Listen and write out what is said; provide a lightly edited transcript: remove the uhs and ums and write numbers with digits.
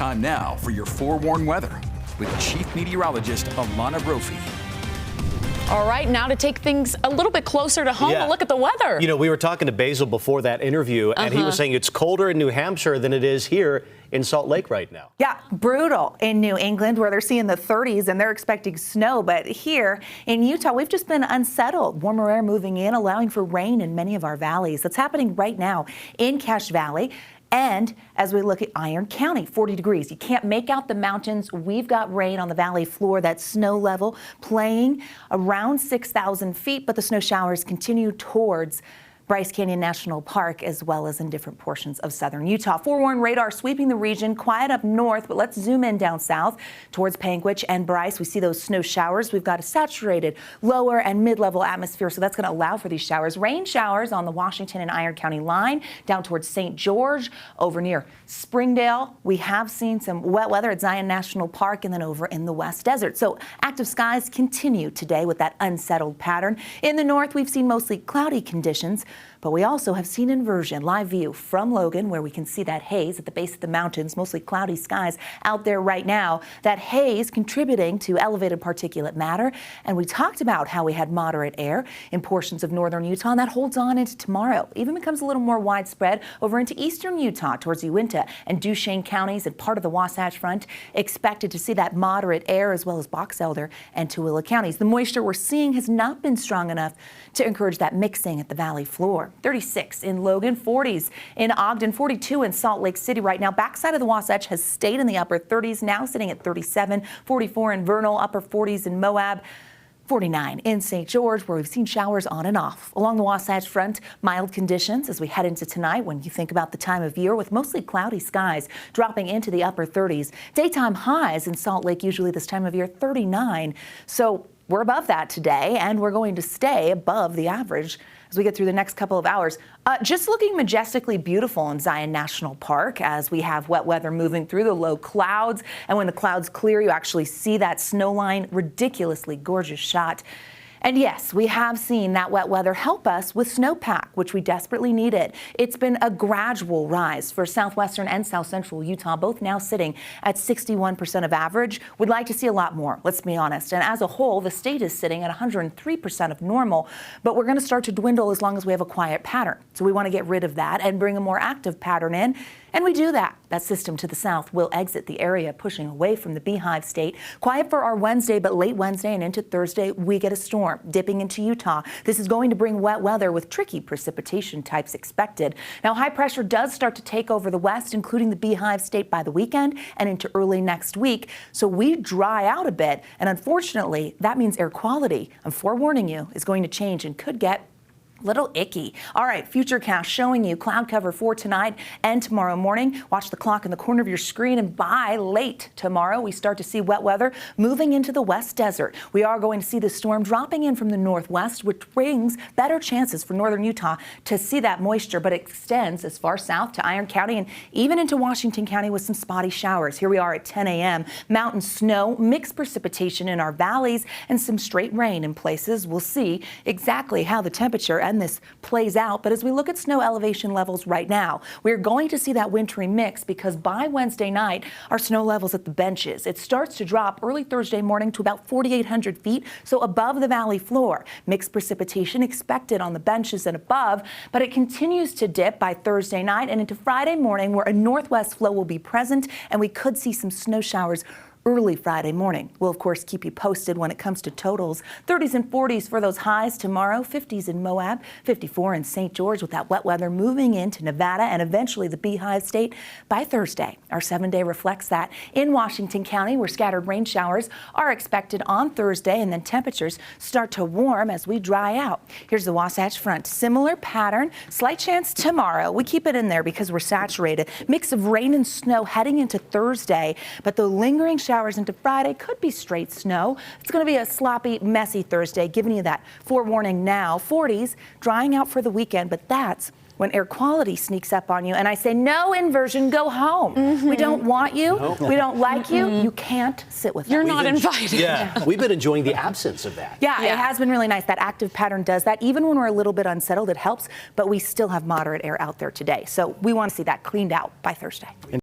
Time now for your forewarned weather with Chief Meteorologist Alana Brophy. All right, now to take things a little bit closer to home, a look at the weather. You know, we were talking to Basil before that interview, and he was saying it's colder in New Hampshire than it is here in Salt Lake right now. Yeah, brutal in New England, where they're seeing the 30s and they're expecting snow. But here in Utah, we've just been unsettled. Warmer air moving in, allowing for rain in many of our valleys. That's happening right now in Cache Valley. And as we look at Iron County, 40 degrees. You can't make out the mountains. We've got rain on the valley floor. That snow level playing around 6,000 feet, but the snow showers continue towards Bryce Canyon National Park, as well as in different portions of southern Utah. Forewarned radar sweeping the region, quiet up north, but let's zoom in down south towards Panguitch and Bryce. We see those snow showers. We've got a saturated lower and mid-level atmosphere, so that's going to allow for these showers. Rain showers on the Washington and Iron County line down towards St. George, over near Springdale. We have seen some wet weather at Zion National Park and then over in the West Desert. So active skies continue today with that unsettled pattern. In the north, we've seen mostly cloudy conditions, but we also have seen inversion. Live view from Logan, where we can see that haze at the base of the mountains, mostly cloudy skies out there right now. That haze contributing to elevated particulate matter. And we talked about how we had moderate air in portions of northern Utah, and that holds on into tomorrow. Even becomes a little more widespread over into eastern Utah towards Uinta and Duchesne counties and part of the Wasatch Front. Expected to see that moderate air as well as Box Elder and Tooele counties. The moisture we're seeing has not been strong enough to encourage that mixing at the valley floor. 36 in Logan, 40s in Ogden, 42 in Salt Lake City right now. Backside of the Wasatch has stayed in the upper 30s, now sitting at 37, 44 in Vernal, upper 40s in Moab. 49 in St. George, where we've seen showers on and off. Along the Wasatch Front, mild conditions as we head into tonight when you think about the time of year, with mostly cloudy skies dropping into the upper 30s. Daytime highs in Salt Lake usually this time of year, 39. So we're above that today, and we're going to stay above the average as we get through the next couple of hours. Just looking majestically beautiful in Zion National Park as we have wet weather moving through the low clouds. And when the clouds clear, you actually see that snow line. Ridiculously gorgeous shot. And yes, we have seen that wet weather help us with snowpack, which we desperately needed. It's been a gradual rise for southwestern and south central Utah, both now sitting at 61% of average. We'd like to see a lot more, let's be honest. And as a whole, the state is sitting at 103% of normal, but we're going to start to dwindle as long as we have a quiet pattern. So we want to get rid of that and bring a more active pattern in. And we do that. That system to the south will exit the area, pushing away from the Beehive State. Quiet for our Wednesday, but late Wednesday and into Thursday, we get a storm dipping into Utah. This is going to bring wet weather with tricky precipitation types expected. Now, high pressure does start to take over the west, including the Beehive State by the weekend and into early next week. So we dry out a bit. And unfortunately, that means air quality, I'm forewarning you, is going to change and could get little icky. All right, Futurecast showing you cloud cover for tonight and tomorrow morning. Watch the clock in the corner of your screen, and by late tomorrow, we start to see wet weather moving into the West Desert. We are going to see the storm dropping in from the northwest, which brings better chances for northern Utah to see that moisture, but it extends as far south to Iron County and even into Washington County with some spotty showers. Here we are at 10 a.m. Mountain snow, mixed precipitation in our valleys, and some straight rain in places. We'll see exactly how the temperature and this plays out. But as we look at snow elevation levels right now, we're going to see that wintry mix because by Wednesday night, our snow levels at the benches, it starts to drop early Thursday morning to about 4,800 feet, so above the valley floor. Mixed precipitation expected on the benches and above, but it continues to dip by Thursday night and into Friday morning, where a northwest flow will be present, and we could see some snow showers early Friday morning. We'll, of course, keep you posted when it comes to totals. 30s and 40s for those highs tomorrow, 50s in Moab, 54 in St. George, with that wet weather moving into Nevada and eventually the Beehive State by Thursday. Our 7-day reflects that in Washington County, where scattered rain showers are expected on Thursday, and then temperatures start to warm as we dry out. Here's the Wasatch Front. Similar pattern, slight chance tomorrow. We keep it in there because we're saturated. Mix of rain and snow heading into Thursday, but the lingering showers into Friday could be straight snow. It's going to be a sloppy, messy Thursday, giving you that forewarning now. 40s drying out for the weekend, but that's when air quality sneaks up on you and I say, no inversion, go home. We don't want you. No. We don't like you. You can't sit with us. You're not invited. Yeah, we've been enjoying the absence of that. Yeah, it has been really nice. That active pattern does that. Even when we're a little bit unsettled, it helps, but we still have moderate air out there today. So we want to see that cleaned out by Thursday.